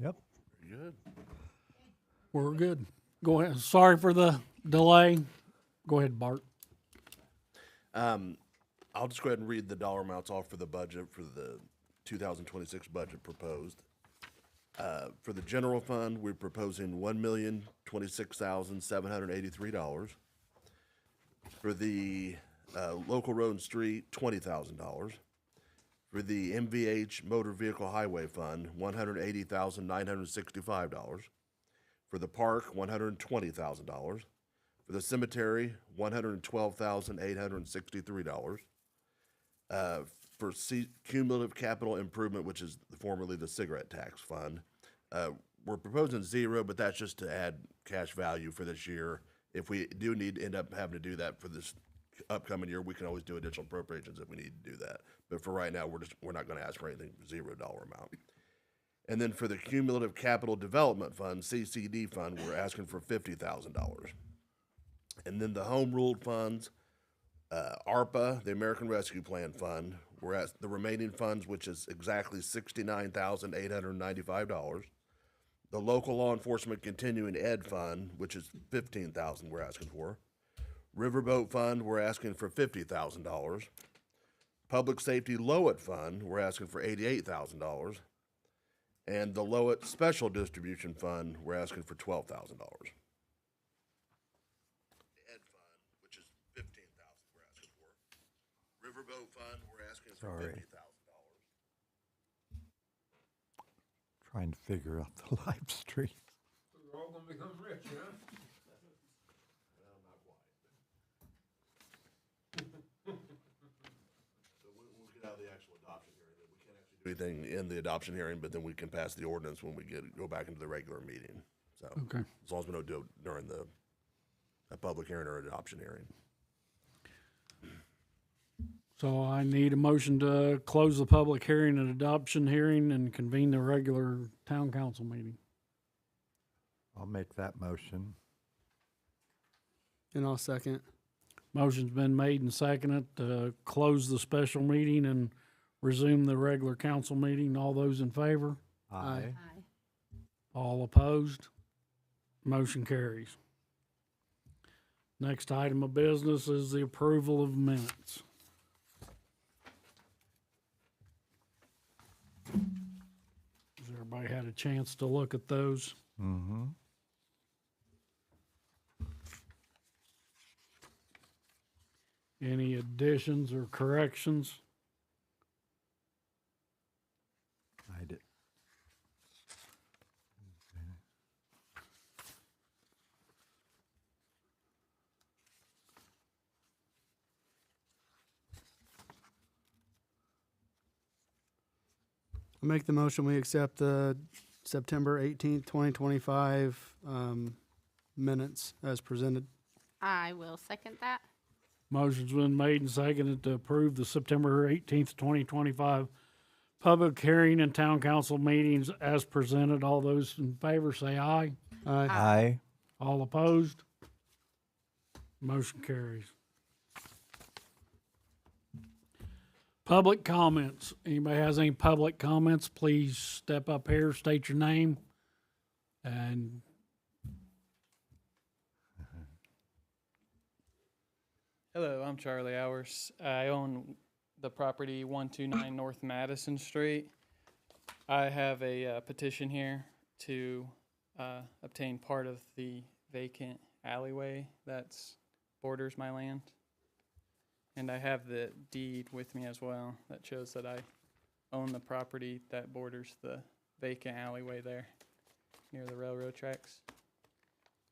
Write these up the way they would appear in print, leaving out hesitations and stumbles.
Yep. Very good. We're good. Go ahead. Sorry for the delay. Go ahead, Bart. I'll just go ahead and read the dollar amounts off for the budget for the 2026 budget proposed. For the general fund, we're proposing $1,026,783. For the local road and street, $20,000. For the MVH Motor Vehicle Highway Fund, $180,965. For the park, $120,000. For the cemetery, $112,863. For cumulative capital improvement, which is formerly the cigarette tax fund, we're proposing zero, but that's just to add cash value for this year. If we do need to end up having to do that for this upcoming year, we can always do additional appropriations if we need to do that. But for right now, we're not going to ask for anything $0 amount. And then for the cumulative capital development fund, CCD fund, we're asking for $50,000. And then the home ruled funds, ARPA, the American Rescue Plan Fund, we're at the remaining funds, which is exactly $69,895. The local law enforcement continuing ed fund, which is $15,000 we're asking for. Riverboat fund, we're asking for $50,000. Public safety Lowit fund, we're asking for $88,000. And the Lowit special distribution fund, we're asking for $12,000. Ed fund, which is $15,000 we're asking for. Riverboat fund, we're asking for $50,000. Trying to figure out the live stream. We're all gonna become rich, huh? Well, not quite. So we'll get out of the actual adoption hearing. We can't actually do anything in the adoption hearing, but then we can pass the ordinance when we go back into the regular meeting. So Okay. as long as we don't do it during a public hearing or adoption hearing. So I need a motion to close the public hearing and adoption hearing and convene the regular town council meeting. I'll make that motion. And I'll second. Motion's been made and seconded to close the special meeting and resume the regular council meeting. All those in favor? Aye. All opposed? Motion carries. Next item of business is the approval of minutes. Has everybody had a chance to look at those? Mm-hmm. Any additions or corrections? I did. I make the motion, we accept the September 18th, 2025 minutes as presented. I will second that. Motion's been made and seconded to approve the September 18th, 2025 public hearing and town council meetings as presented. All those in favor say aye. Aye. Aye. All opposed? Motion carries. Public comments. Anybody has any public comments, please step up here, state your name, and Hello, I'm Charlie Hours. I own the property 129 North Madison Street. I have a petition here to obtain part of the vacant alleyway that's borders my land. And I have the deed with me as well that shows that I own the property that borders the vacant alleyway there near the railroad tracks,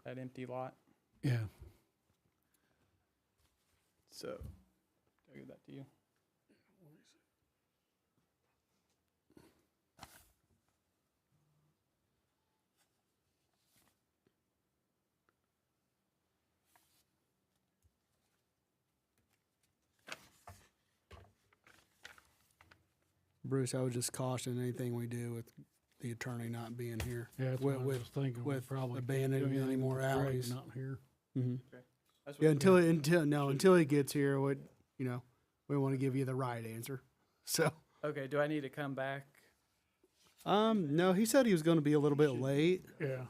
that empty lot. yeah. So, I'll give that to you. Bruce, I would just caution anything we do with the attorney not being here. Yeah, that's what I With- was thinking. We with probably can't abandoning do anything any more with Greg alleys. Not here. Mm-hmm. That's Yeah, what until he gets here, we want to give you the right answer. So, Okay, do I need to come back No, he said he was going to be a little bit late. Yeah.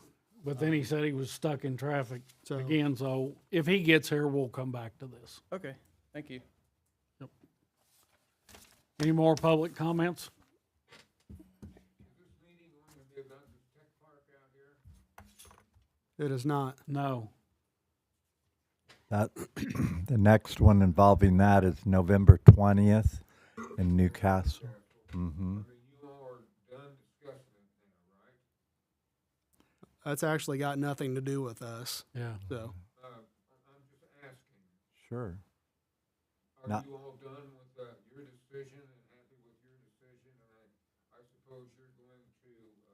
But then he said he was stuck in traffic So- again, so if he gets here, we'll come back to this. Okay, thank you. Any more public comments? Is this meeting going to be about the tech park out here? It is not. No. That, the next one involving that is November 20th in Newcastle. I mean, you all are done discussing it now, right? That's actually got nothing to do with us. Yeah. So I'm just asking, Sure. are Not- you all done with your decision and happy with your decision? And I suppose you're going to,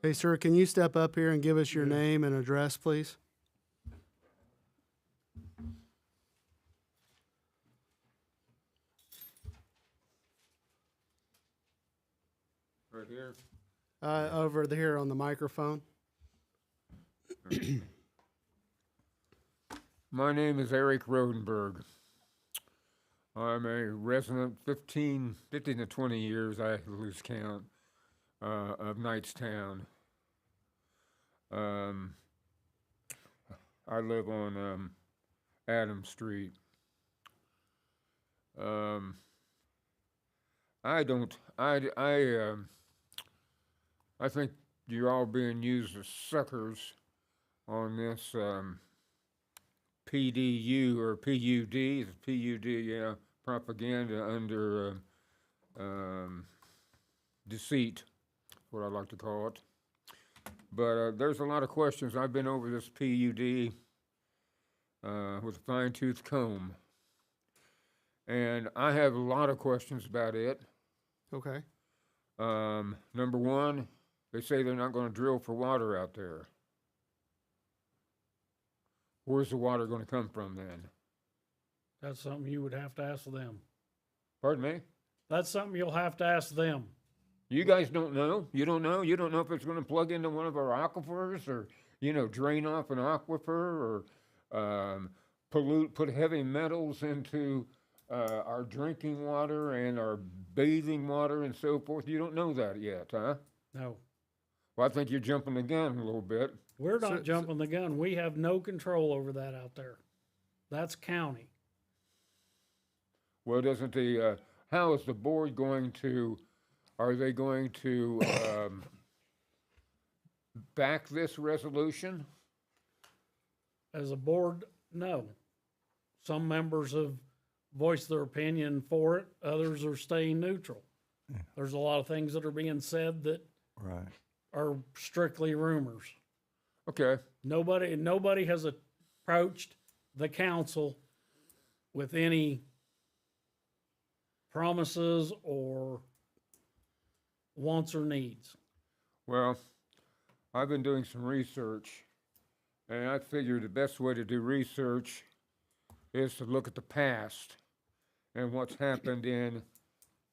hey, sir, can you step up here and give us your name and address, please? right here, Over here on the microphone. my name is Eric Rodenberg. I'm a resident, 15 to 20 years, I lose count, of Knightstown. I live on Adams Street. I think you're all being used as suckers on this PDU or PUD, it's PUD, yeah, propaganda under deceit, what I like to call it. But there's a lot of questions. I've been over this PUD with a fine-tooth comb, and I have a lot of questions about it. Okay. Number one, they say they're not going to drill for water out there. Where's the water going to come from then? That's something you would have to ask them. Pardon me? That's something you'll have to ask them. You guys don't know? You don't know? You don't know if it's going to plug into one of our aquifers or, drain off an aquifer or put heavy metals into our drinking water and our bathing water and so forth. You don't know that yet, huh? No. Well, I think you're jumping the gun a little bit. We're not So- jumping the gun. We have no control over that out there. That's county. Well, doesn't how is the board going to, are they going to back this resolution? As a board, no. Some members have voiced their opinion for it, others are staying neutral. There's a lot of things that are being said that Right. are strictly rumors. Okay, Nobody has approached the council with any promises or wants or needs. well, I've been doing some research, and I figured the best way to do research is to look at the past and what's happened in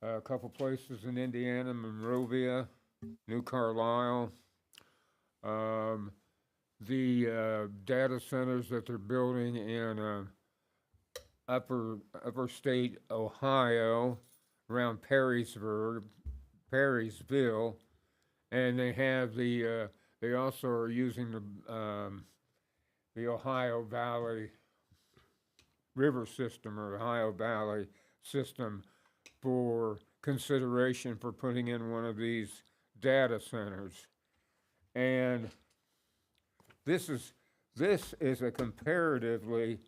a couple places in Indiana, Monrovia, New Carlisle, the data centers that they're building in upper state Ohio around Perrysville, and they have they also are using the Ohio Valley River system or Ohio Valley system for consideration for putting in one of these data centers. And this is a comparatively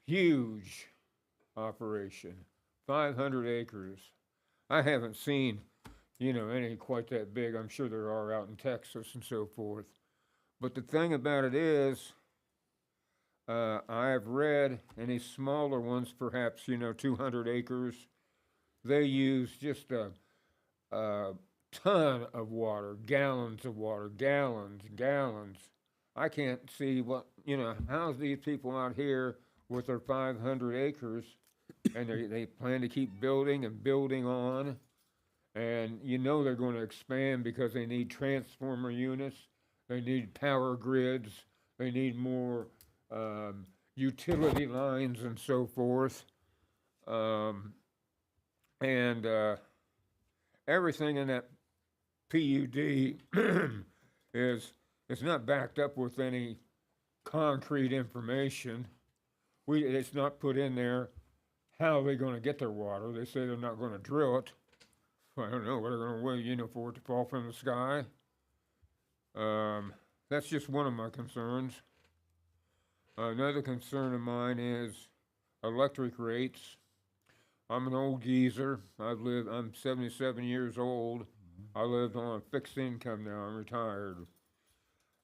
huge operation, 500 acres. I haven't seen, any quite that big. I'm sure there are out in Texas and so forth. But the thing about it is, I've read any smaller ones, perhaps, 200 acres, they use just a ton of water, gallons of water, gallons. I can't see how's these people out here with their 500 acres, and they plan to keep building and building on, and they're going to expand because they need transformer units, they need power grids, they need more utility lines and so forth, and everything in that PUD it's not backed up with any concrete information. It's not put in there how are they going to get their water. They say they're not going to drill it. I don't know what they're going to wait, for it to fall from the sky. That's just one of my concerns. Another concern of mine is electric rates. I'm an old geezer. I'm 77 years old. I lived on a fixed income now. I'm retired.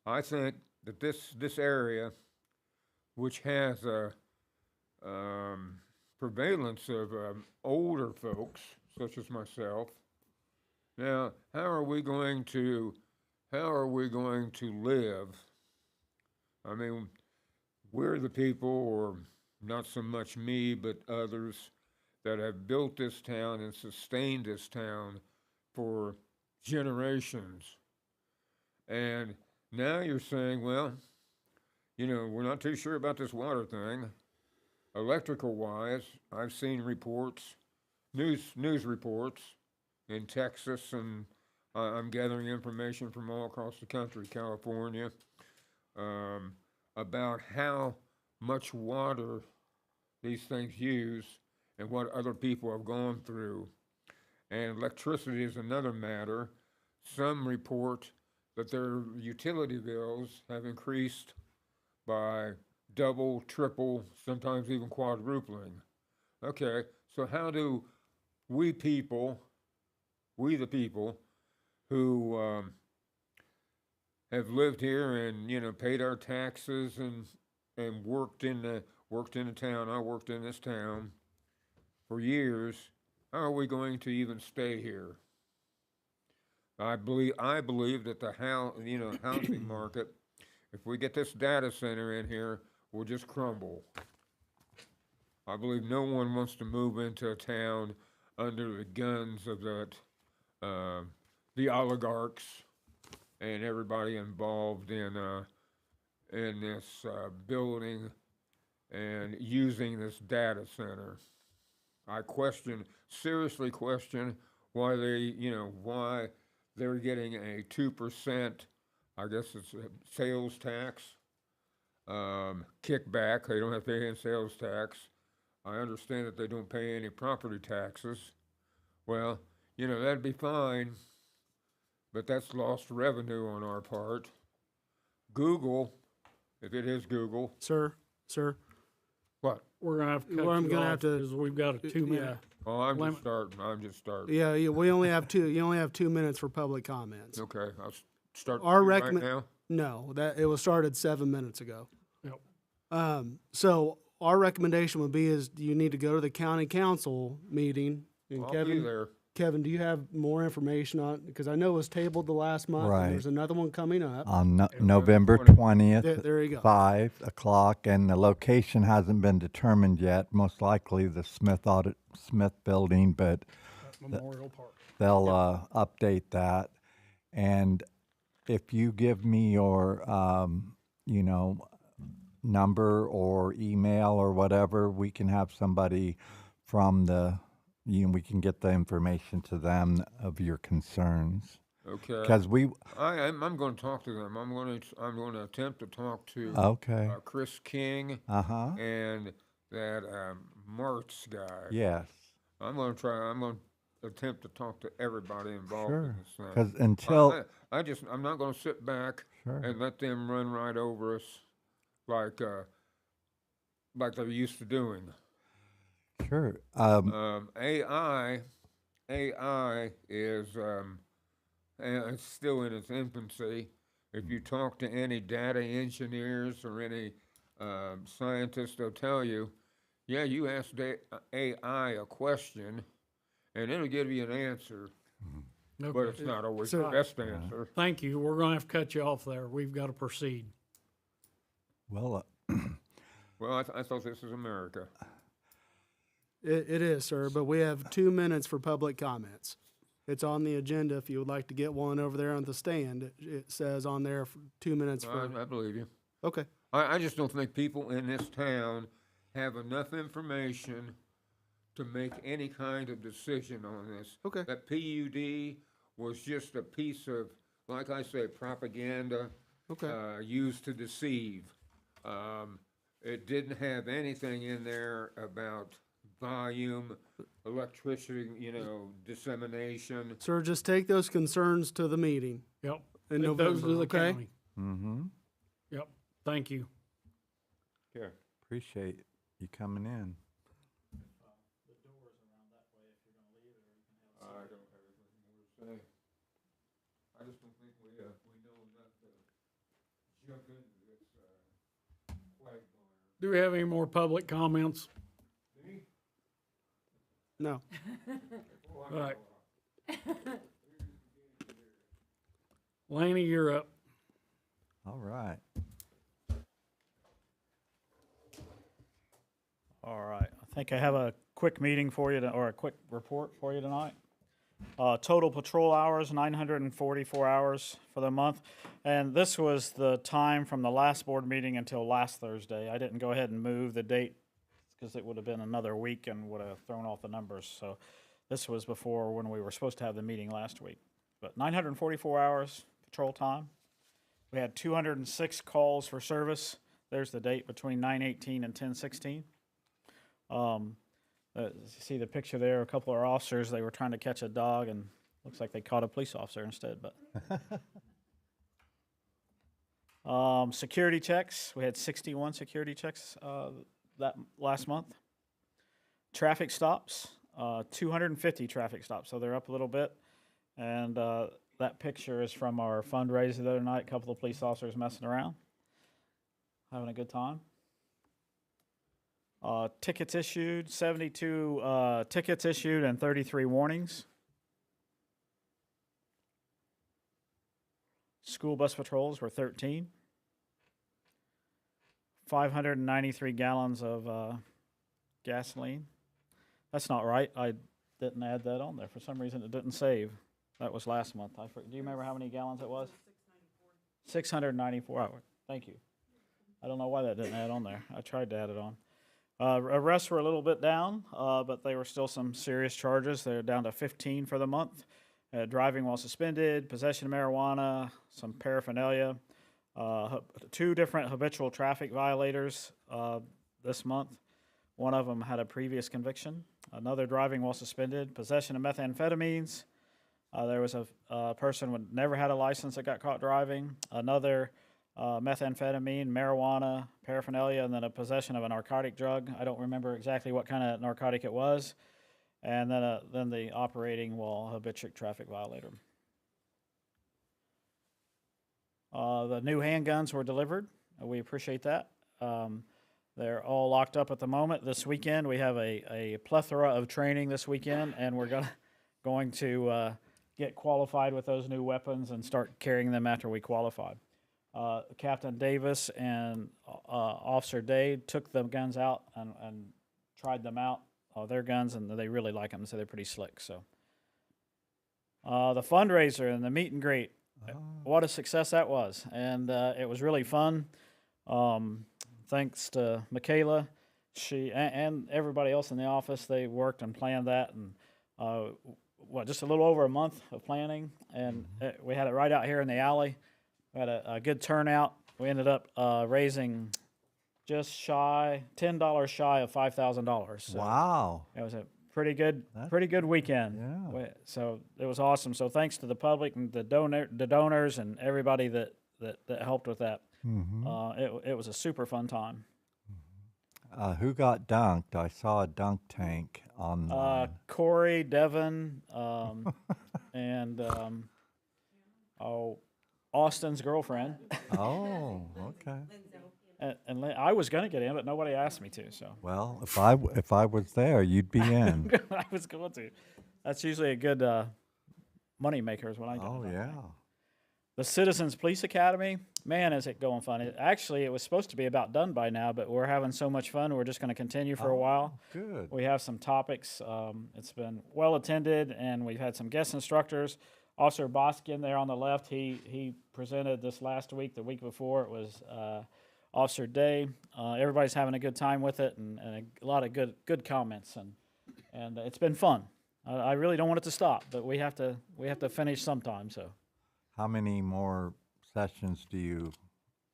I think that this area, which has a prevalence of older folks, such as myself, now how are we going to live? I mean, we're the people, or not so much me, but others, that have built this town and sustained this town for generations. And now you're saying, well, we're not too sure about this water thing. Electrical wise, I've seen reports, news reports in Texas, and I'm gathering information from all across the country, California, about how much water these things use and what other people have gone through. And electricity is another matter. Some report that their utility bills have increased by double, triple, sometimes even quadrupling. Okay, so how do we the people who have lived here and paid our taxes and worked in the town. I worked in this town for years. How are we going to even stay here? I believe that the housing market, if we get this data center in here, will just crumble. I believe no one wants to move into a town under the guns of the oligarchs and everybody involved in this building and using this data center. I seriously question why they're getting a 2%, I guess it's a sales tax, kickback. They don't have to pay any sales tax. I understand that they don't pay any property taxes. Well, that'd be fine, but that's lost revenue on our part. Google, if it is Google. Sir, What? We're gonna have to cut Well, I'm you gonna off have to- because we've got a 2-minute. Oh, I'm Limit. just starting. yeah, we only have two. You only have 2 minutes for public comments. Okay, I'll start Our right recommend- now. No, that it was started 7 minutes ago. Yep. So our recommendation would be is you need to go to the county council meeting. And I'll be there. Kevin, do you have more information on? Because I know it was tabled the last month. Right. And there's another one coming up. On November 20th, There you go. 5 o'clock, and the location hasn't been determined yet. Most likely the Smith building, but Memorial Park. they'll update that. And if you give me your, number or email or whatever, we can have somebody from we can get the information to them of your concerns. Okay. Because I'm going to talk to them. I'm going to attempt to talk to okay. Chris King and that Martz guy. Yes. I'm going to attempt to talk to everybody involved in Sure. this thing. Because until I'm not going to sit back Sure. and let them run right over us like they're used to doing. Sure. AI is it's still in its infancy. If you talk to any data engineers or any scientists, they'll tell you, yeah, you ask AI a question, and it'll give you an answer, but it's not always the best answer. Thank you. We're gonna have to cut you off there. We've got to proceed. Well, Well, I thought this was America. It is, sir, but we have 2 minutes for public comments. It's on the agenda if you would like to get one over there on the stand. It says on there for 2 minutes for. I believe you. Okay. I just don't think people in this town have enough information to make any kind of decision on this. Okay. That PUD was just a piece of, like I said, propaganda Okay. used to deceive. It didn't have anything in there about volume, electricity, dissemination. Sir, just take those concerns to the meeting Yep. in Take those November, to the okay? county. Mm-hmm. Yep. Thank you. Yeah. Appreciate you coming in. I don't have anything more to say. I just don't think we know enough to jump into this quagmire. Do we have any more public comments? No. All right. Laney, you're up. All right. All right, I think I have a quick meeting for you, or a quick report for you tonight. Total patrol hours, 944 hours for the month. And this was the time from the last board meeting until last Thursday. I didn't go ahead and move the date because it would have been another week and would have thrown off the numbers. So this was before when we were supposed to have the meeting last week. But 944 hours patrol time. We had 206 calls for service. There's the date between 9/18 and 10/16. See the picture there, a couple of our officers, they were trying to catch a dog and looks like they caught a police officer instead, but. Security checks, we had 61 security checks, that last month. Traffic stops, 250 traffic stops, so they're up a little bit. And, that picture is from our fundraiser the other night, a couple of police officers messing around, having a good time. Tickets issued, 72 tickets issued and 33 warnings. School bus patrols were 13. 593 gallons of gasoline. That's not right. I didn't add that on there. For some reason, it didn't save. That was last month. Do you remember how many gallons it was? 694 hours. Thank you. I don't know why that didn't add on there. I tried to add it on. Arrests were a little bit down, but they were still some serious charges. They're down to 15 for the month. Driving while suspended, possession of marijuana, some paraphernalia, 2 different habitual traffic violators this month. One of them had a previous conviction. Another driving while suspended, possession of methamphetamines. There was a person who never had a license that got caught driving. Another methamphetamine, marijuana, paraphernalia, and then a possession of a narcotic drug. I don't remember exactly what kind of narcotic it was. And then the operating while habitual traffic violator. The new handguns were delivered. We appreciate that. They're all locked up at the moment. This weekend we have a plethora of training this weekend, and we're going to get qualified with those new weapons and start carrying them after we qualify. Captain Davis and Officer Day took the guns out and tried them out. Their guns, and they really like them, so they're pretty slick. So, the fundraiser and the meet and greet, what a success that was, and it was really fun. Thanks to Michaela, she and everybody else in the office, they worked and planned that, and just a little over a month of planning, and we had it right out here in the alley. We had a good turnout. We ended up raising just $10 shy of $5,000. So Wow. It was a pretty good weekend. Yeah. So it was awesome. So thanks to the public and the donors and everybody that helped with that. It was a super fun time. Who got dunked? I saw a dunk tank on. Corey, Devin, and Austin's girlfriend. Oh, okay. And I was going to get in, but nobody asked me to. So Well, if I was there, you'd be in. I was going to. That's usually a good money maker is what I do. Oh yeah. The Citizens Police Academy, man, is it going fun. It was supposed to be about done by now, but we're having so much fun. We're just going to continue for a while. Good. We have some topics. It's been well attended, and we've had some guest instructors. Officer Boskin there on the left, he presented this last week. The week before, it was Officer Day. Everybody's having a good time with it, and a lot of good comments, and it's been fun. I really don't want it to stop, but we have to finish sometime. So How many more sessions do you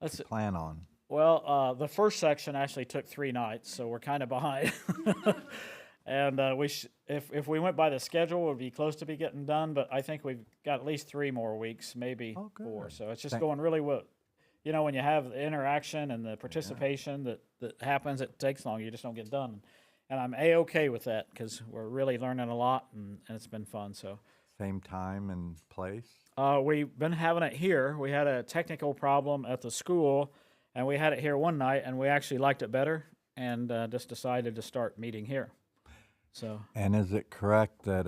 that's plan on? well, the first section actually took 3 nights, so we're kind of behind. And if we went by the schedule, we'd be close to be getting done. But I think we've got at least 3 more weeks, maybe Oh, good. 4. So it's just Thank- going really well. You know, when you have the interaction and the participation that happens, it takes long. You just don't get done. And I'm A-okay with that because we're really learning a lot, and it's been fun. So Same time and place? we've been having it here. We had a technical problem at the school, and we had it here one night, and we actually liked it better and just decided to start meeting here. So And is it correct that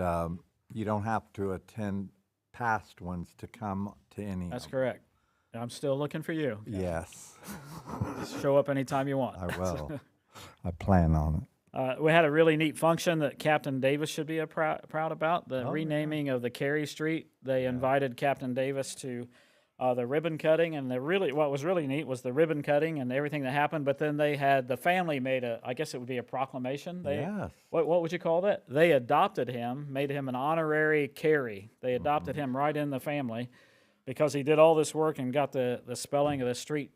you don't have to attend past ones to come to any that's of them? correct. I'm still looking for you. Yes, Just show up anytime you want. I will. I plan on it. We had a really neat function that Captain Davis should be proud about, the Oh, yeah. renaming of the Cary Street. They invited Captain Davis to the ribbon cutting, and what was really neat was the ribbon cutting and everything that happened, but then they had, the family made I guess it would be a proclamation. Yes. What would you call that? They adopted him, made him an honorary Cary. They adopted him right in the family because he did all this work and got the spelling of the street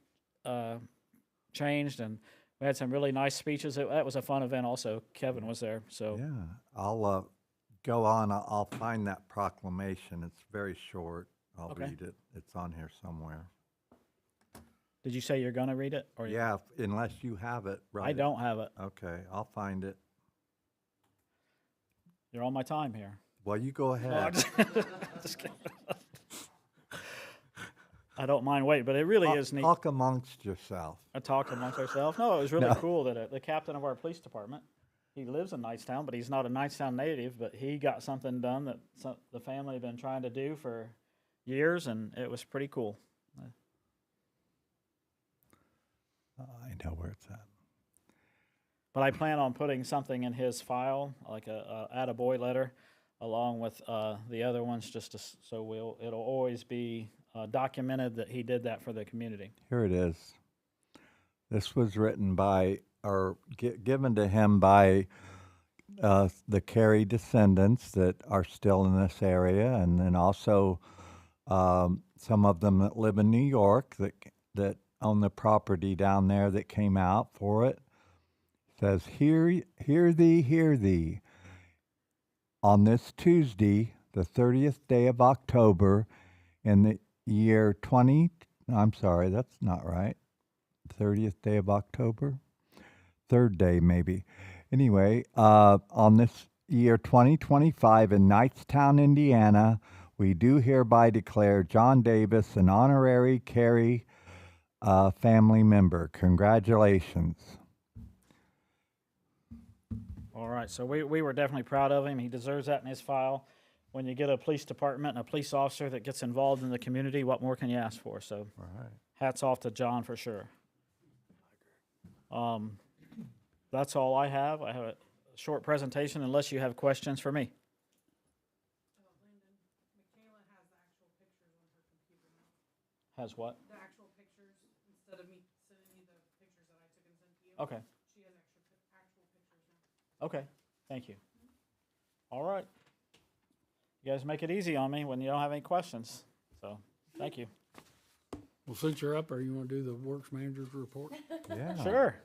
changed, and we had some really nice speeches. That was a fun event also. Kevin was there. So Yeah, I'll go on. I'll find that proclamation. It's very short. I'll Okay. read it. It's on here somewhere. did you say you're going to read it? Or Yeah, unless you have it, right? I don't have it. Okay, I'll find it. You're on my time here. Well, you go No, I'm ahead. just kidding. I don't mind waiting, but it really is neat. Talk amongst yourself. I talk amongst ourselves. No, it was really No. cool that the captain of our police department, he lives in Knightstown, but he's not a Knightstown native, but he got something done that the family had been trying to do for years, and it was pretty cool. I know where it's at. But I plan on putting something in his file, like a attaboy letter, along with the other ones, just so it'll always be documented that he did that for the community. Here it is. This was written by, or given to him by the Cary descendants that are still in this area, and then also some of them that live in New York that own the property down there that came out for it. It says, hear thee. On this Tuesday, the 30th day of October, in the year I'm sorry, that's not right. 30th day of October? 3rd day, maybe. Anyway, on this year 2025 in Knightstown, Indiana, we do hereby declare John Davis an honorary Cary family member. Congratulations. All right, so we were definitely proud of him. He deserves that in his file. When you get a police department and a police officer that gets involved in the community, what more can you ask for? So All right. hats off to John for sure. That's all I have. I have a short presentation unless you have questions for me. Has what? The actual pictures, instead of me sending you the pictures that I took and sent to you. Okay, She has actual pictures now. okay, thank you. All right. You guys make it easy on me when you don't have any questions. So, thank you. Well, since you're up there, you want to do the works manager's report? Yeah. Sure.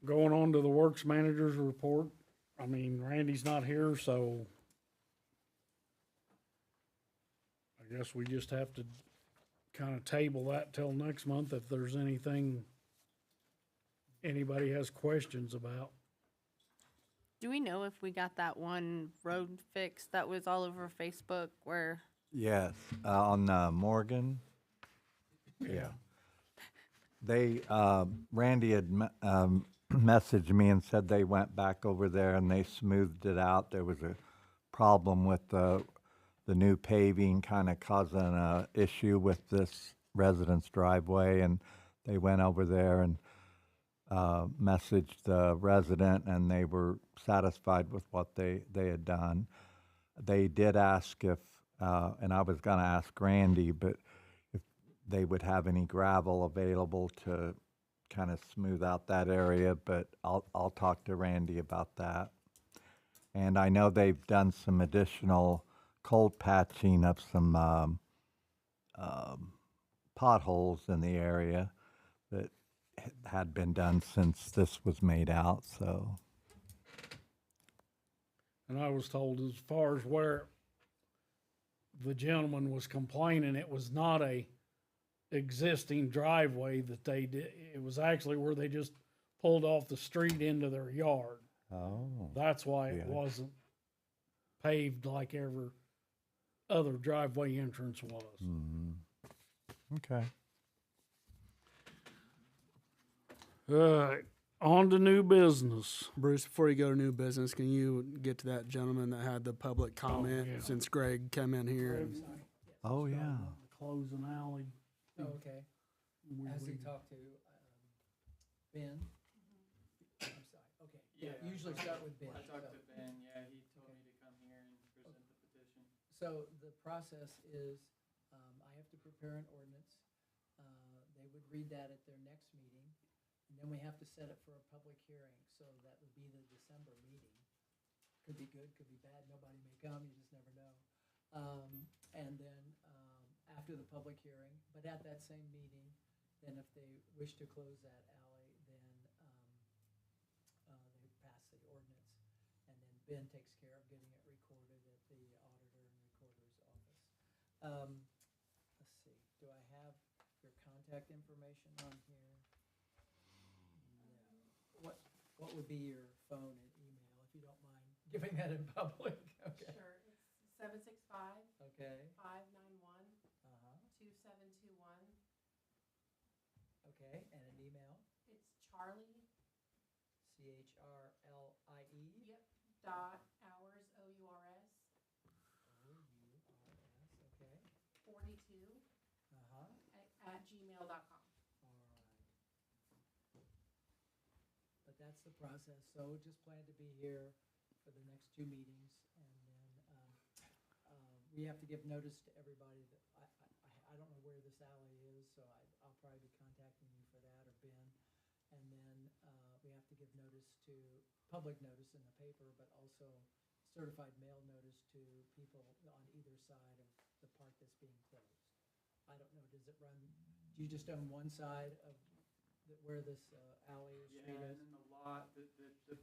Going on to the works manager's report, I mean, Randy's not here, so I guess we just have to kind of table that till next month if there's anything anybody has questions about. Do we know if we got that one road fixed that was all over Facebook where, Yes, on Morgan. Yeah. They, Randy had messaged me and said they went back over there and they smoothed it out. There was a problem with the new paving kind of causing a issue with this resident's driveway, and they went over there and messaged the resident, and they were satisfied with what they had done. They did ask if, and I was gonna ask Randy, but if they would have any gravel available to kind of smooth out that area, but I'll talk to Randy about that. And I know they've done some additional cold patching of some potholes in the area that had been done since this was made out, so. And I was told as far as where the gentleman was complaining, it was not a existing driveway that they did. It was actually where they just pulled off the street into their yard. Oh. That's why it Yeah. wasn't paved like every other driveway entrance was. Mhm. Okay. On to new business. Bruce, before you go to new business, can you get to that gentleman that had the public comment yeah. since Greg came in here? And Oh, yeah. Closing alley. Oh, okay. Has he talked to, Ben? I'm sorry, okay. Yeah, Yeah, usually start with Ben. I talked so- to Ben, yeah, he told me to come here and present the petition. So the process is, I have to prepare an ordinance. They would read that at their next meeting, and then we have to set it for a public hearing, so that would be the December meeting. Could be good, could be bad, nobody may come, you just never know. And then, after the public hearing, but at that same meeting, then if they wish to close that alley, then, they pass the ordinance. And then Ben takes care of getting it recorded at the auditor and recorder's office. Let's see, do I have your contact information on here? No. What would be your phone and email, if you don't mind giving that in public? Okay. Sure, it's 765 Okay, 591 uh-huh, 2721. okay, and an email? It's Charlie, CHRLIE? yep, dot hours, OURS, OURS, okay, 42 uh-huh, at gmail.com. all right. But that's the process, so just plan to be here for the next two meetings, and then, we have to give notice to everybody that, I don't know where this alley is, so I'll probably be contacting you for that, or Ben. And then, we have to give notice to, public notice in the paper, but also certified mail notice to people on either side of the part that's being closed. I don't know, does it run, do you just own one side of where this alley or street Yeah, is? and then the lot, the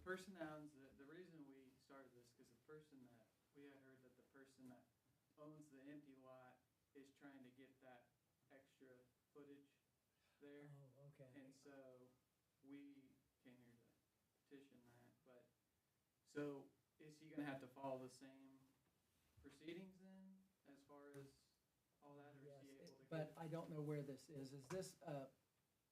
person that owns, the reason we started this, because the person that, we had heard that the person that owns the empty lot is trying to get that extra footage there. Oh, okay. And so we came here to petition that, but, so is he gonna have to follow the same proceedings then, as far as all that, or Yes, is he able to get? but I don't know where this is. Is this,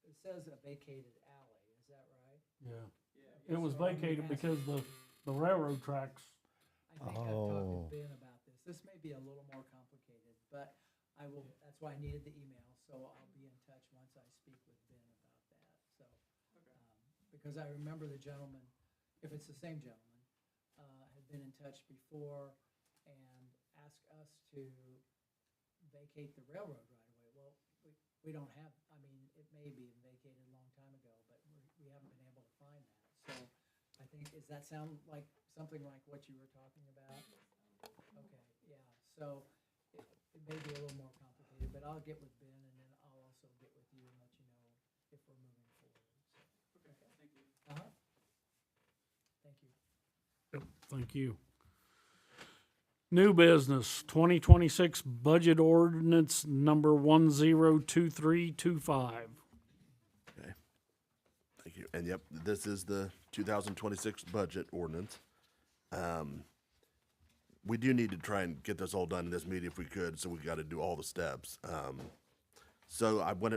it says a vacated alley, is that right? Yeah. Yeah, It was So I'm gonna vacated ask- because the railroad tracks. I think I've talked Oh. to Ben about this. This may be a little more complicated, but I will, that's why I needed the email, so I'll be in touch once I speak with Ben about that, so. Okay. Because I remember the gentleman, if it's the same gentleman, had been in touch before and asked us to vacate the railroad right away. Well, we don't have, I mean, it may be vacated a long time ago, but we haven't been able to find that. So I think, does that sound like something like what you were talking about? Okay, yeah, so it may be a little more complicated, but I'll get with Ben, and then I'll also get with you and let you know if we're moving forward. So, Okay, thank you. uh-huh. Thank you. Thank you. New business, 2026 budget ordinance number 102325. Okay. Thank you. And yep, this is the 2026 budget ordinance. We do need to try and get this all done in this meeting if we could, so we got to do all the steps. So I went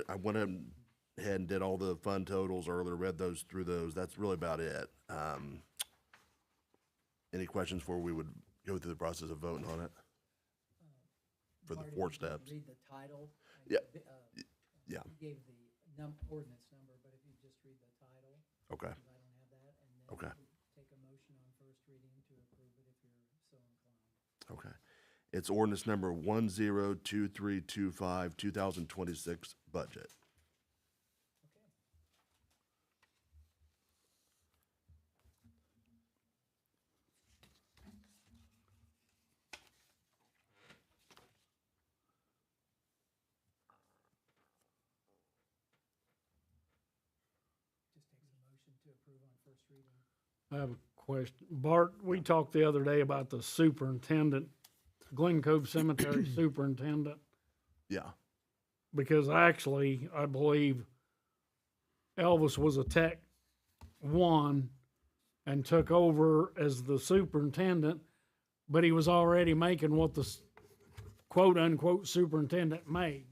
ahead and did all the fund totals earlier, read those through those. That's really about it. Any questions before we would go through the process of voting on it? For the Marty, four would you steps. read the title. Yeah. You Yeah, gave the ordinance number, but if you just read the title, okay, because I don't have that, and then Okay. you take a motion on first reading to approve it if you're so inclined. okay. It's ordinance number 102325, 2026 budget. Okay. approve on first reading. I have a question. Bart, we talked the other day about the superintendent, Glen Cove Cemetery superintendent, Yeah. because actually, I believe Elvis was a Tech 1 and took over as the superintendent, but he was already making what the quote-unquote superintendent made.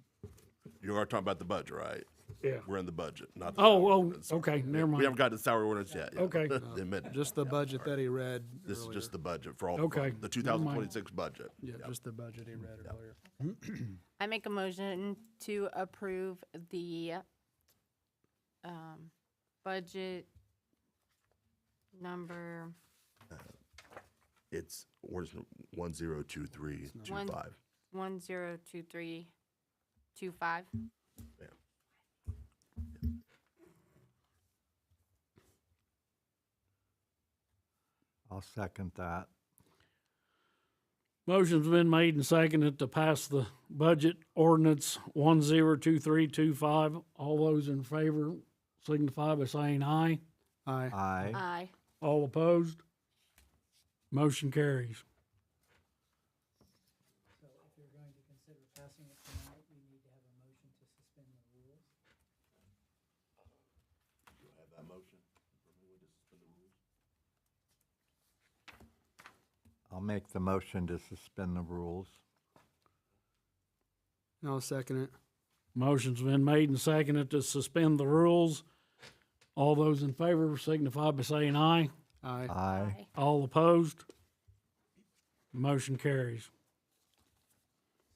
You are talking about the budget, right? Yeah. We're in the budget, not the salary Oh, ordinance. okay, never We mind. haven't got the salary ordinance yet. Yeah. Okay. The amendment. Just the budget that he read This is earlier. just the budget for all Okay, the never mind. 2026 budget. Yeah, just the budget he read earlier. I make a motion to approve the budget number It's ordinance 102325. 102325. Yeah. I'll second that. Motion's been made and seconded to pass the budget ordinance 102325. All those in favor signify by saying aye. Aye. Aye. Aye. All opposed? Motion carries. So if you're going to consider passing it tonight, we need to have a motion to suspend the rules. Do I have that motion? I'll make the motion to suspend the rules. And I'll second it. Motion's been made and seconded to suspend the rules. All those in favor signify by saying aye. Aye. Aye. All opposed? Motion carries.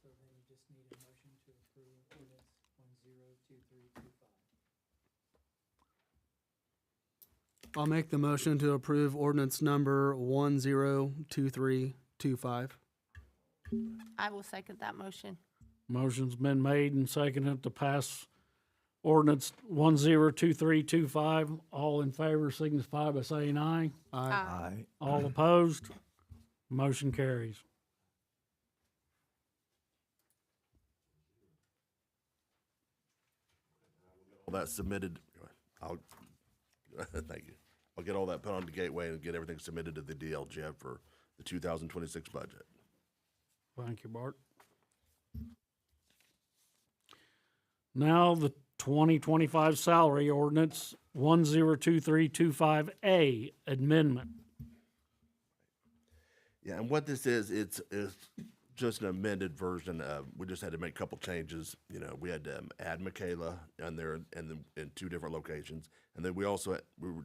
So then you just need a motion to approve ordinance 102325. I'll make the motion to approve ordinance number 102325. I will second that motion. Motion's been made and seconded to pass ordinance 102325. All in favor signify by saying aye. Aye. Aye. All opposed? Motion carries. All that submitted. I'll thank you. I'll get all that put on the gateway and get everything submitted to the DLGF for the 2026 budget. Thank you, Bart. Now, the 2025 salary ordinance 102325A amendment. Yeah, and what this is, it's just an amended version. We just had to make a couple changes. You know, we had to add Michaela in there and in two different locations, and then we were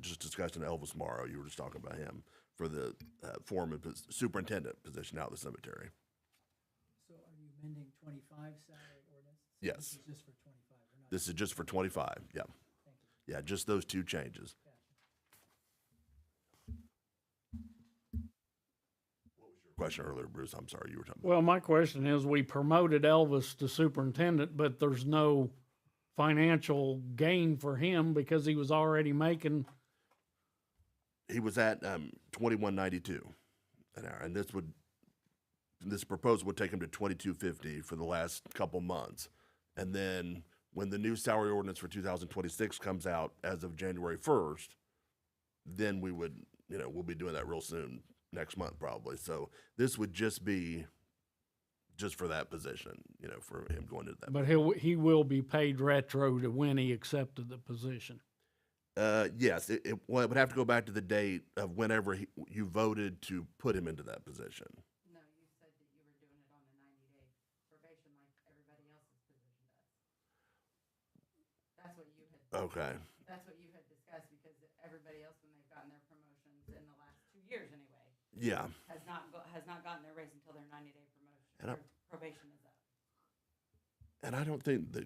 just discussing Elvis Morrow. You were just talking about him for the foreman superintendent position out of the cemetery. So are you amending 25 salary ordinance? Yes. This is just for 25, we're not. This is just for 25. Yeah, Thank you. yeah, just those two changes. Question earlier, Bruce. I'm sorry, you were talking. Well, my question is, we promoted Elvis to superintendent, but there's no financial gain for him because he was already making, He was at 21.92 an hour, and this proposal would take him to 22.50 for the last couple months, and then when the new salary ordinance for 2026 comes out as of January 1st, then we would, we'll be doing that real soon, next month probably. So this would just be just for that position, for him going to that. but he will be paid retro to when he accepted the position. Yes, it would have to go back to the date of whenever you voted to put him into that position. No, you said that you were doing it on a 90-day probation like everybody else's position does. That's what you had. Okay. That's what you had discussed because everybody else, when they've gotten their promotions in the last 2 years anyway, Yeah. has not gotten their raise until their 90-day promotion And or probation is up. And I don't think that,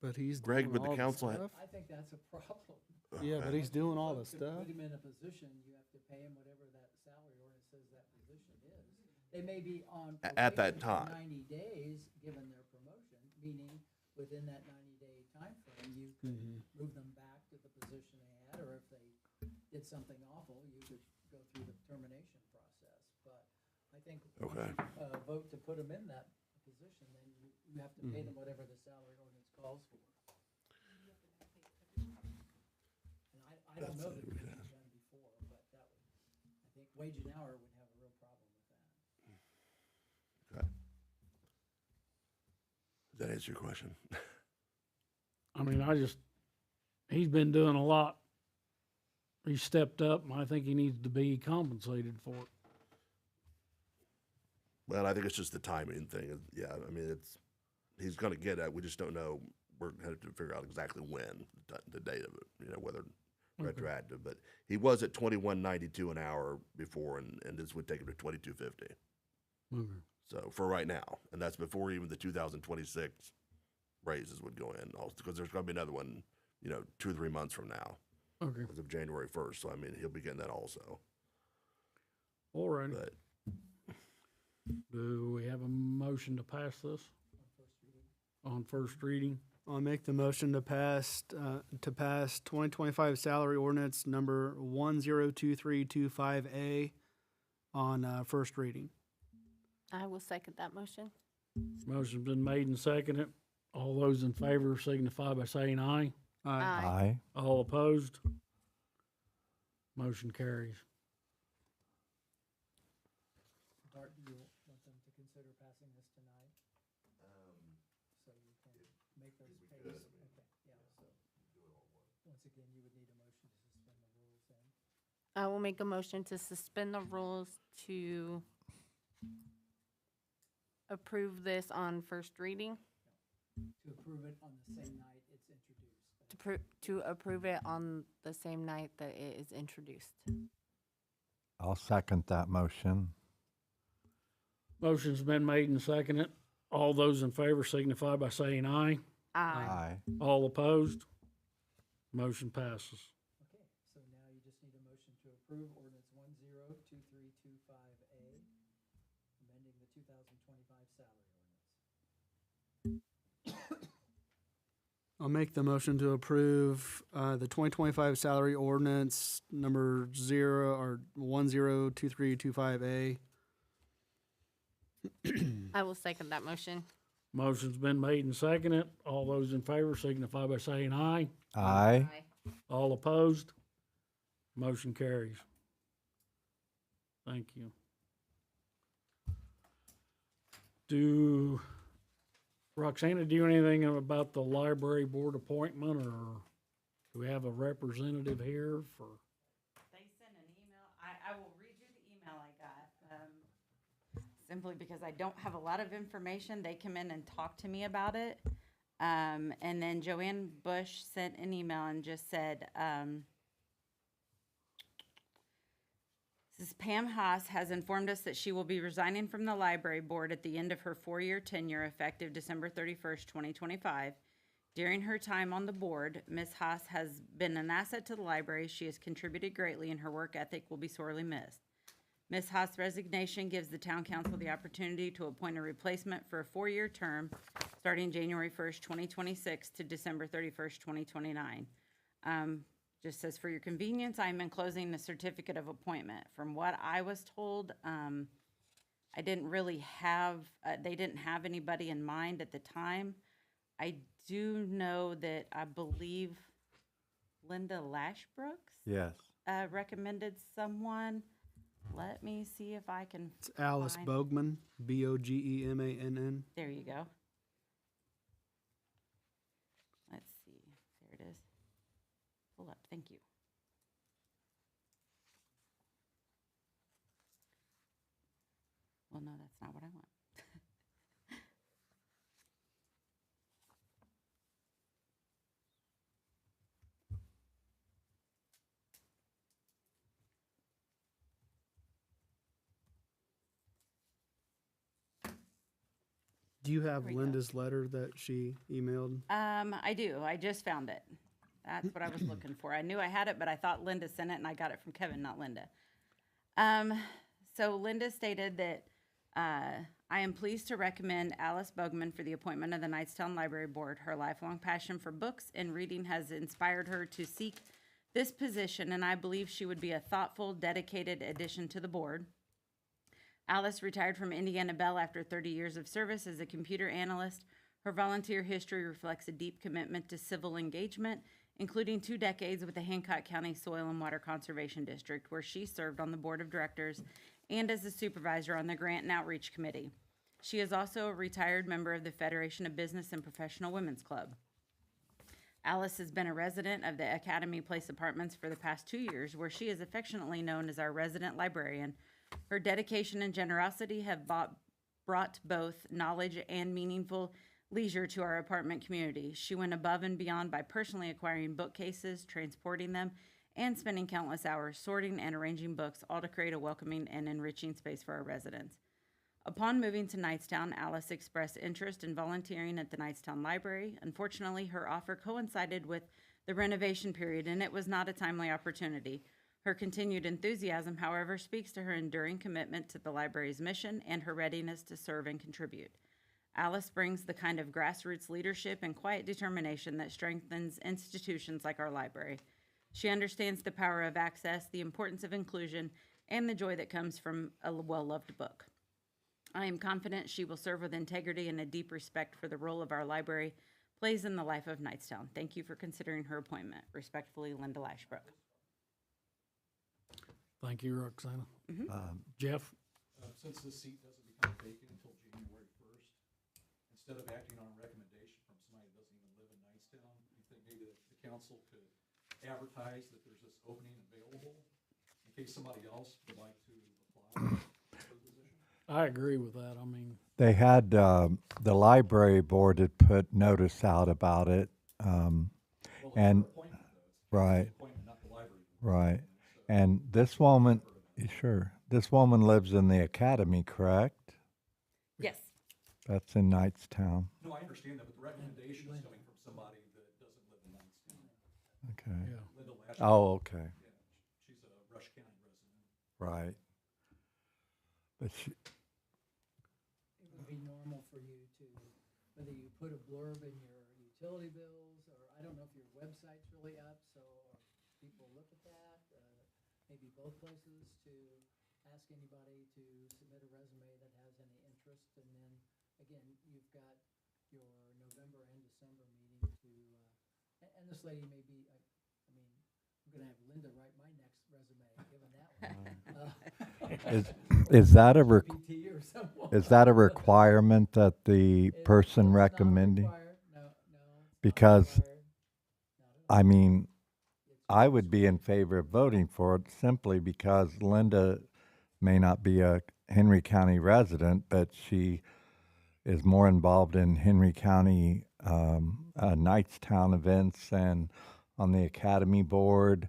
But he's Greg, doing but the all council stuff. I think that's a problem. Yeah, but he's doing all the To stuff. Put him in a position, you have to pay him whatever that salary ordinance says that position is. They may be on At that probation for time. 90 days, given their promotion, meaning within that 90-day timeframe, you could move them back to the position they had, or if they did something awful, you could go through the termination process. But I think once Okay. you vote to put them in that position, then you have to pay them whatever the salary ordinance calls for. And I don't know that it's been done before, but that would, I think wage and hour would have a real problem with that. Okay. Does that answer your question? I mean, he's been doing a lot. He stepped up, and I think he needs to be compensated for it. Well, I think it's just the timing thing. Yeah, I mean, he's going to get it. We just don't know. We're going to have to figure out exactly when, the date of it, whether retroactive. But he was at $21.92 an hour before, and this would take him to $22.50. Okay. So for right now, and that's before even the 2026 raises would go in, also because there's going to be another one, 2 or 3 months from now, Okay. as of January 1st. So I mean, he'll be getting that also. All right. But Do we have a motion to pass this on first reading? I'll make the motion to pass 2025 salary ordinance number 102325A on first reading. I will second that motion. Motion's been made and seconded. All those in favor signify by saying aye. Aye. Aye. All opposed? Motion carries. Bart, do you want them to consider passing this tonight? So you can make those pays? Okay, yeah, so. Once again, you would need a motion to suspend the rules then. I will make a motion to suspend the rules to approve this on first reading, To approve it on the same night it's introduced. to approve it on the same night that it is introduced. I'll second that motion. Motion's been made and seconded. All those in favor signify by saying aye. Aye. All opposed? Motion passes. Okay, so now you just need a motion to approve ordinance 102325A, amending the 2025 salary ordinance. I'll make the motion to approve the 2025 salary ordinance number 102325A. I will second that motion. Motion's been made and seconded. All those in favor signify by saying aye. Aye. All opposed? Motion carries. Thank you. Do Roxana do anything about the library board appointment, or do we have a representative here for? They sent an email. I will read you the email I got, simply because I don't have a lot of information. They come in and talk to me about it. And then Joanne Bush sent an email and just said, this is Pam Haas has informed us that she will be resigning from the library board at the end of her 4-year tenure effective December 31st, 2025. During her time on the board, Ms. Haas has been an asset to the library. She has contributed greatly, and her work ethic will be sorely missed. Ms. Haas' resignation gives the town council the opportunity to appoint a replacement for a 4-year term starting January 1st, 2026 to December 31st, 2029. Just says, for your convenience, I am enclosing the certificate of appointment. From what I was told, I didn't really have, they didn't have anybody in mind at the time. I do know that I believe Linda Lashbrooks Yes. recommended someone. Let me see if I can. It's Alice find- Bogman, Boggemann. There you go. Let's see. There it is. Pull up. Thank you. Well, no, that's not what I want. Do you have There we go. Linda's letter that she emailed? I do. I just found it. That's what I was looking for. I knew I had it, but I thought Linda sent it, and I got it from Kevin, not Linda. So Linda stated that I am pleased to recommend Alice Bogman for the appointment of the Knightstown Library Board. Her lifelong passion for books and reading has inspired her to seek this position, and I believe she would be a thoughtful, dedicated addition to the board. Alice retired from Indiana Bell after 30 years of service as a computer analyst. Her volunteer history reflects a deep commitment to civil engagement including 2 decades with the Hancock County Soil and Water Conservation District, where she served on the board of directors and as a supervisor on the Grant and Outreach Committee. She is also a retired member of the Federation of Business and Professional Women's Club. Alice has been a resident of the Academy Place Apartments for the past 2 years, where she is affectionately known as our resident librarian. Her dedication and generosity have brought both knowledge and meaningful leisure to our apartment community. She went above and beyond by personally acquiring bookcases, transporting them, and spending countless hours sorting and arranging books, all to create a welcoming and enriching space for our residents. Upon moving to Knightstown, Alice expressed interest in volunteering at the Knightstown Library. Unfortunately, her offer coincided with the renovation period, and it was not a timely opportunity. Her continued enthusiasm, however, speaks to her enduring commitment to the library's mission and her readiness to serve and contribute. Alice brings the kind of grassroots leadership and quiet determination that strengthens institutions like our library. She understands the power of access, the importance of inclusion, and the joy that comes from a well-loved book. I am confident she will serve with integrity and a deep respect for the role of our library plays in the life of Knightstown. Thank you for considering her appointment. Respectfully, Linda Lashbrook. Thank you, Roxana. Um, Jeff? Since this seat doesn't become vacant until January 1st, instead of acting on a recommendation from somebody that doesn't even live in Knightstown, you think maybe the council could advertise that there's this opening available in case somebody else would like to apply for the position? I agree with that. I mean, They had, the library board had put notice out about it, Well, it's her and, appointment, though. It's right, the appointment, not the library board. right. So, And this woman, sure, this woman lives in the academy, correct? Yes. That's in Knightstown. no, I understand that, but the recommendation is coming from somebody that doesn't live in Knightstown. Okay. yeah. Linda Lash. Oh, okay, Yeah, she's a Rush County resident. right. But she, It would be normal for you to, whether you put a blurb in your utility bills, or I don't know if your website's really up, so people look at that, maybe both places, to ask anybody to submit a resume that has any interest, and then, again, you've got your November and December meeting to, and this lady may be, I mean, I'm gonna have Linda write my next resume, given that one. is that a PT or someone. is that a requirement that the person It's not recommending? required. No, it's not Because, required. Not at all. I mean, It's I just- would be in favor of voting for it simply because Linda may not be a Henry County resident, but she is more involved in Henry County Knightstown events and on the academy board.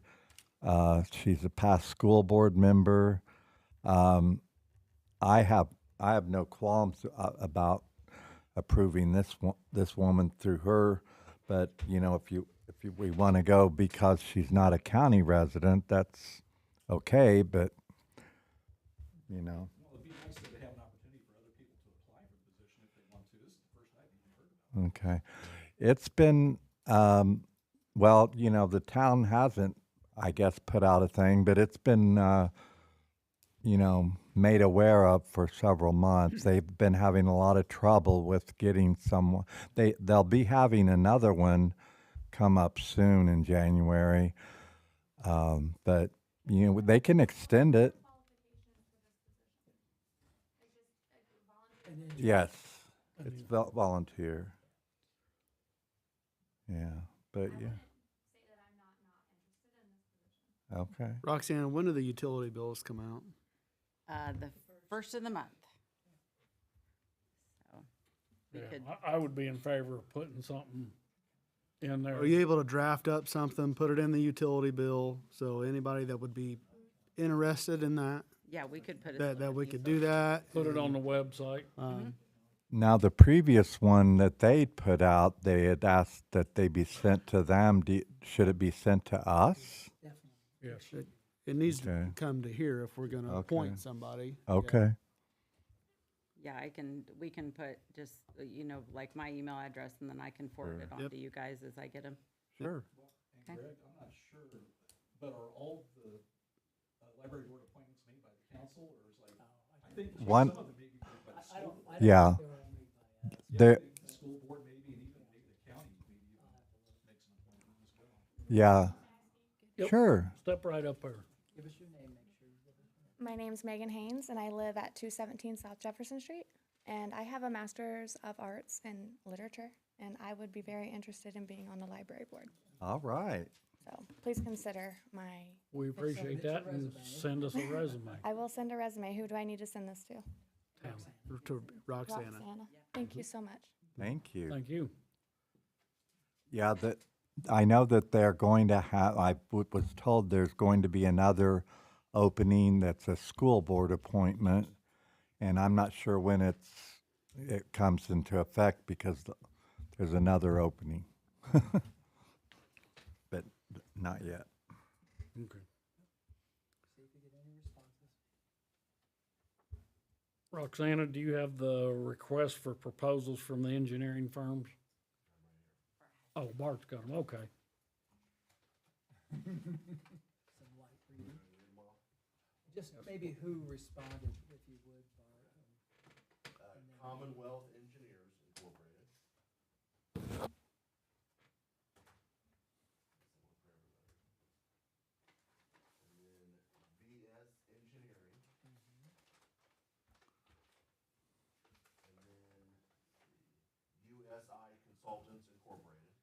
She's a past school board member. I have no qualms about approving this woman through her, but you know, we want to go because she's not a county resident, that's okay, but you know, Well, it'd be nice to have an opportunity for other people to apply for the position if they want to. This is the first I've even heard about it. okay. It's been well, you know, the town hasn't, I guess, put out a thing, but it's been you know, made aware of for several months. They've been having a lot of trouble with getting someone. They'll be having another one come up soon in January, but you know, they can extend it. And then Yes, it's volunteer. Yeah, but yeah. Okay. Roxanne, when do the utility bills come out? The first of the month. So, we Yeah, could, I would be in favor of putting something in there. Are you able to draft up something, put it in the utility bill, so anybody that would be interested in that, yeah, we could put it. that we could do that? Put it on the website. Now, the previous one that they put out, they had asked that they be sent to them. Should it be sent to us? Yes. It needs to Okay. come to here if we're gonna Okay. appoint somebody. Okay. Yeah, we can put just, like my email address, and then I can forward it on Yep. to you guys as I get them. Sure. And Okay. Greg, I'm not sure, but are all the library board appointments made by the council, or is like, I think One- some of them may be made by the I school. don't, I don't Yeah. think they're all made by us. Yeah, I There, think the school board maybe, and even maybe the county maybe even makes an appointment as well. Yeah, Yep. sure. Step right up there. Give us your name, make sure you give us your name. My name's Megan Haynes, and I live at 217 South Jefferson Street. And I have a Master's of Arts in Literature, and I would be very interested in being on the library board. All right. So please consider my. We appreciate that and send us a resume. I will send a resume. Who do I need to send this to? To Roxana. Roxana. Thank you so much. Thank you. Thank you. Yeah, I know that they're going to have, was told there's going to be another opening that's a school board appointment, and I'm not sure when it comes into effect because there's another opening. But not yet. Okay. See if you get any responses. Roxana, do you have the request for proposals from the engineering firms? Oh, Bart's got them, okay. Some light reading. Just maybe who responded, if you would, Bart. And then- Commonwealth Engineers Incorporated. And then VS Engineering. And then USI Consultants Incorporated.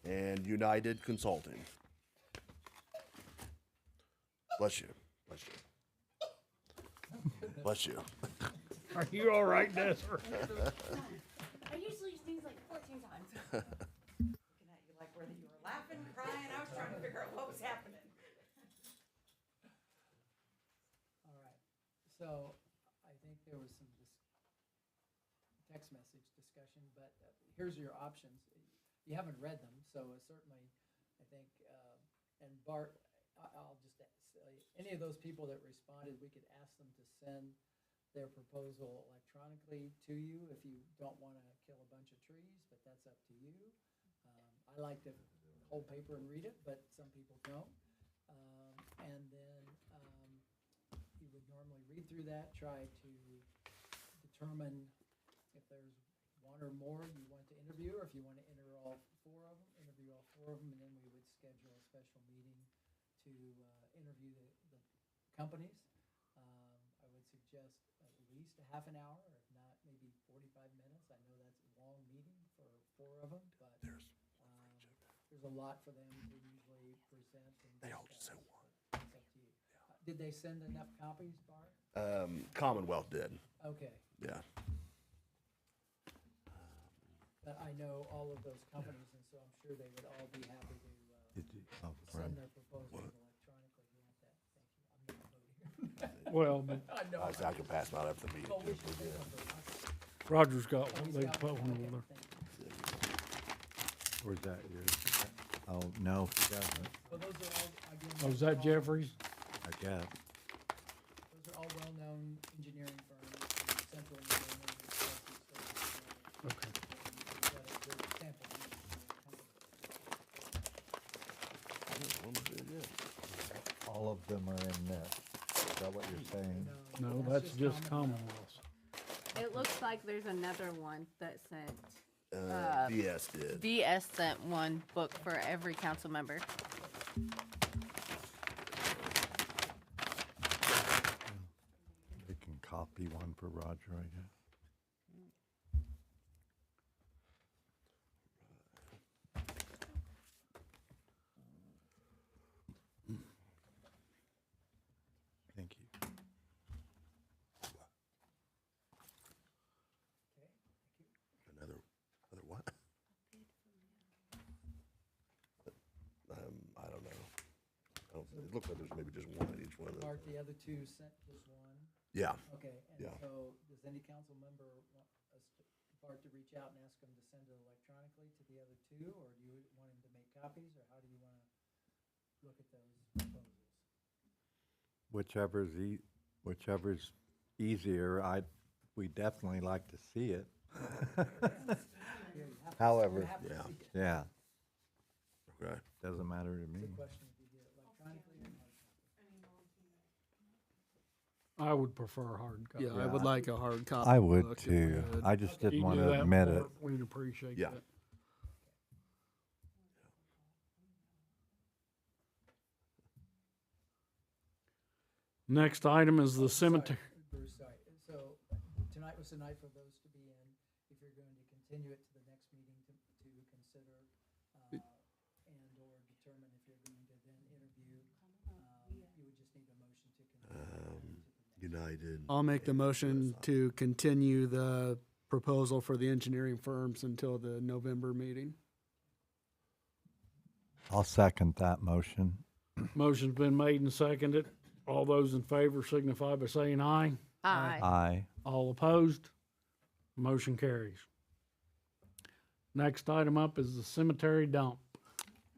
And United Consulting. Bless you. Bless you. Bless you. Are you all right, Desiree? I usually sneeze like 14 times. Looking at you like whether you were laughing, crying, I was trying to figure out what was happening. All right, so I think there was some text message discussion, but here's your options. You haven't read them, so certainly, I think, and Bart, I'll just say, any of those people that responded, we could ask them to send their proposal electronically to you if you don't want to kill a bunch of trees, but that's up to you. I like to hold paper and read it, but some people don't. And then you would normally read through that, try to determine if there's one or more you want to interview, or if you want to interview all four of them, and then we would schedule a special meeting to interview the companies. I would suggest at least a half an hour, if not maybe 45 minutes. I know that's a long meeting for four of them, but there's a lot for them to usually present. And They all just say one. It's up to you. Did they send enough copies, Bart? Commonwealth did. Okay. Yeah. But I know all of those companies, and so I'm sure they would all be happy to Oh, right. send their proposals electronically. You want that? Thank you. I'm not voting. Well, but I know. I can pass them out after the meeting. Oh, we should take them for- Roger's got Oh, one, he's they got put one. one Okay, over there. thank you. Where's that yours? Oh, no, he doesn't, Well, those are all, again. Oh, is those are that all- Jeffries? I guess. Those are all well-known engineering firms in central Indiana. Okay. All of them are in this. Is that what you're saying? No, that's just Commonwealth. It looks like there's another one that sent, VS did. VS sent one book for every council member. We can copy one for Roger, I guess. Thank you. Another what? I don't know. It looks like there's maybe just one in each one of them. Bart, the other two sent just one? Yeah. Okay, and Yeah. so does any council member want us to, Bart to reach out and ask them to send it electronically to the other two, or do you want him to make copies, or how do you want to look at those proposals? Whichever's easier, we definitely like to see it. Here, you have to- However, you have to yeah. see it. Yeah, Okay. doesn't matter to me. It's a question if you get it electronically or hard copy. I would prefer hard copy. Yeah, I would like a hard copy. I would book if too. we could. I just You didn't do want to that, admit it. Bart, we'd appreciate Yeah. that. Next item is the cemetery. Bruce, sorry. So tonight was the night for those to be in. If you're going to continue it to the next meeting to consider and/or determine if you're going to then interview, you would just need a motion to continue. United. I'll make the motion to continue the proposal for the engineering firms until the November meeting. I'll second that motion. Motion's been made and seconded. All those in favor signify by saying aye. Aye. Aye. All opposed? Motion carries. Next item up is the cemetery dump.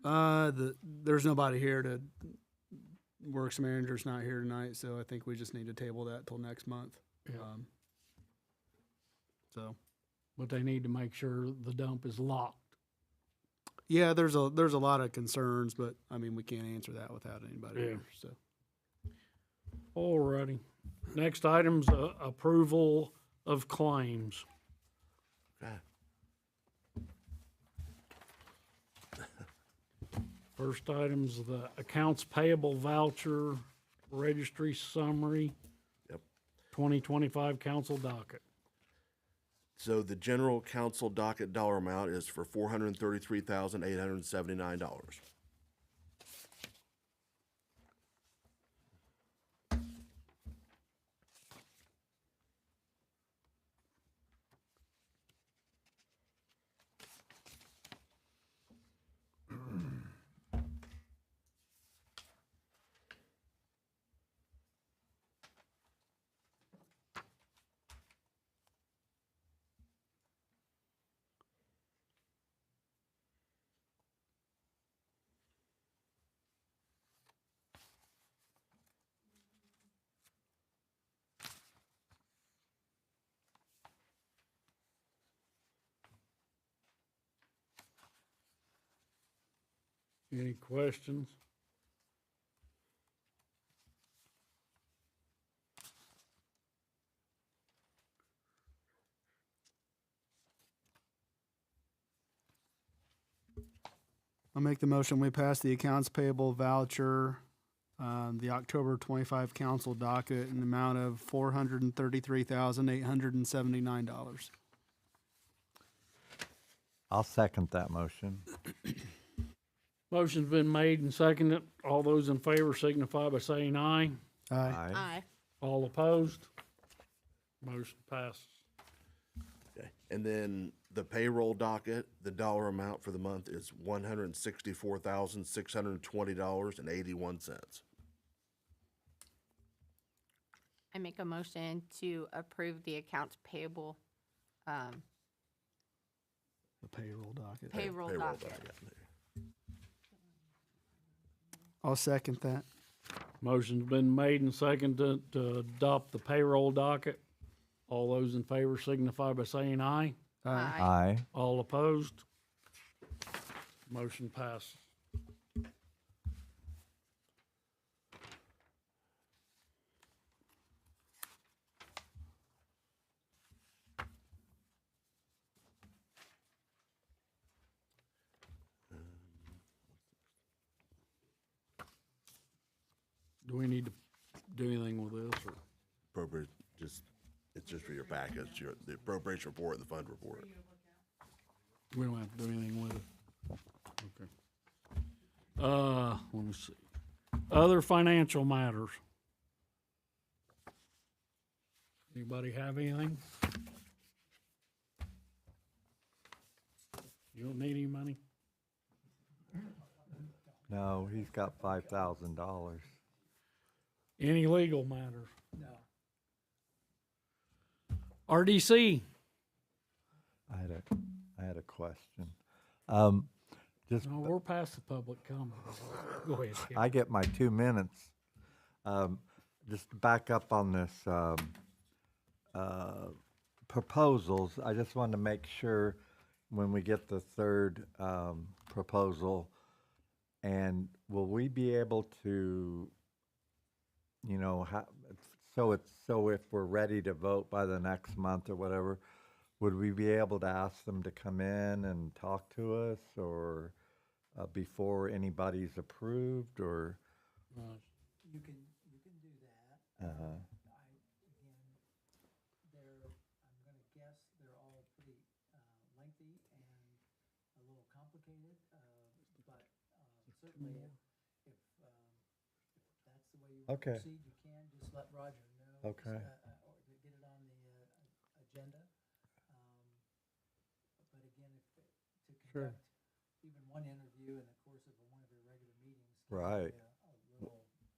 There's nobody here to, works manager's not here tonight, so I think we just need to table that till next month. Yeah. So, But they need to make sure the dump is locked. yeah, there's a lot of concerns, but I mean, we can't answer that without anybody Yeah. here, so. Alrighty. Next item's approval of claims. Okay. First item's the accounts payable voucher registry summary. Yep. 2025 council docket. So the general council docket dollar amount is for $433,879. Any questions? I'll make the motion, we pass the accounts payable voucher, the October 25 council docket in the amount of $433,879. I'll second that motion. Motion's been made and seconded. All those in favor signify by saying aye. Aye. Aye. All opposed? Motion passes. Okay. And then the payroll docket, the dollar amount for the month is $164,620.81. I make a motion to approve the accounts payable, The payroll docket. payroll docket. I'll second that. Motion's been made and seconded to adopt the payroll docket. All those in favor signify by saying aye. Aye. Aye. All opposed? Motion passes. Do we need to do anything with this, or? Appropriate, it's just for your package, the appropriation report and the fund report. We don't have to do anything with it. Okay. Let me see. Other financial matters. Anybody have anything? You don't need any money? No, he's got $5,000. Any legal matters? No. RDC. I had a question. Just No, we're past the public comment. Go ahead. Skip. I get my 2 minutes. Just to back up on this proposals. I just wanted to make sure when we get the third proposal, and will we be able to, you know, so if we're ready to vote by the next month or whatever, would we be able to ask them to come in and talk to us, or before anybody's approved, or? You can do that. Uh-huh. Again, I'm gonna guess they're all pretty lengthy and a little complicated, but certainly if that's the way you want to Okay. proceed, you can just let Roger know. Okay. Or to get it on the agenda. But again, to Sure. conduct even one interview in the course of one of your regular meetings can Right. be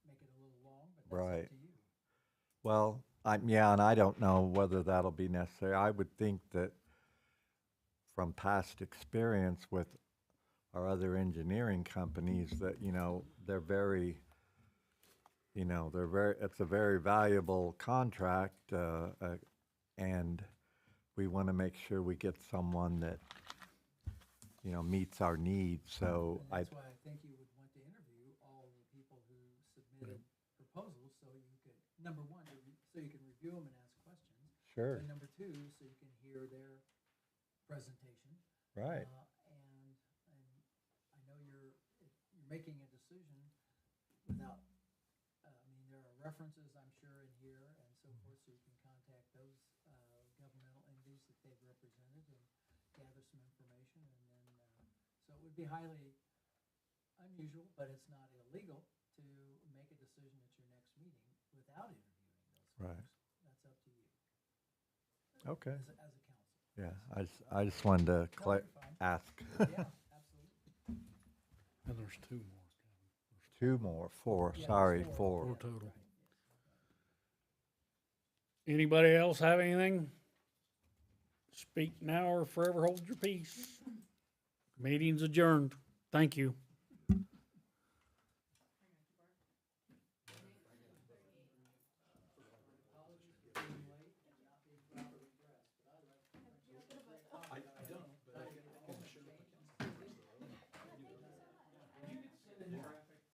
make it a little long, but that's Right. up to you. Well, yeah, and I don't know whether that'll be necessary. I would think that from past experience with our other engineering companies that, they're very, it's a very valuable contract, and we want to make sure we get someone that, meets our needs. So And that's why I think you would want to interview all the people who submitted proposals, so you could, number one, so you can review them and ask questions. Sure. And number two, so you can hear their presentation. Right. And I know you're making a decision without, there are references, I'm sure, in here and so forth, so you can contact those governmental entities that they've represented and gather some information, and then, so it would be highly unusual, but it's not illegal to make a decision at your next meeting without interviewing those Right. folks. That's up to you. Okay. As a council. Yeah, I just wanted to No, you're fine. ask. Yeah, absolutely. And there's two more. Two more, four, Yeah, sorry, four. four. Four total. Anybody else have anything? Speak now or forever hold your peace. Meeting's adjourned. Thank you.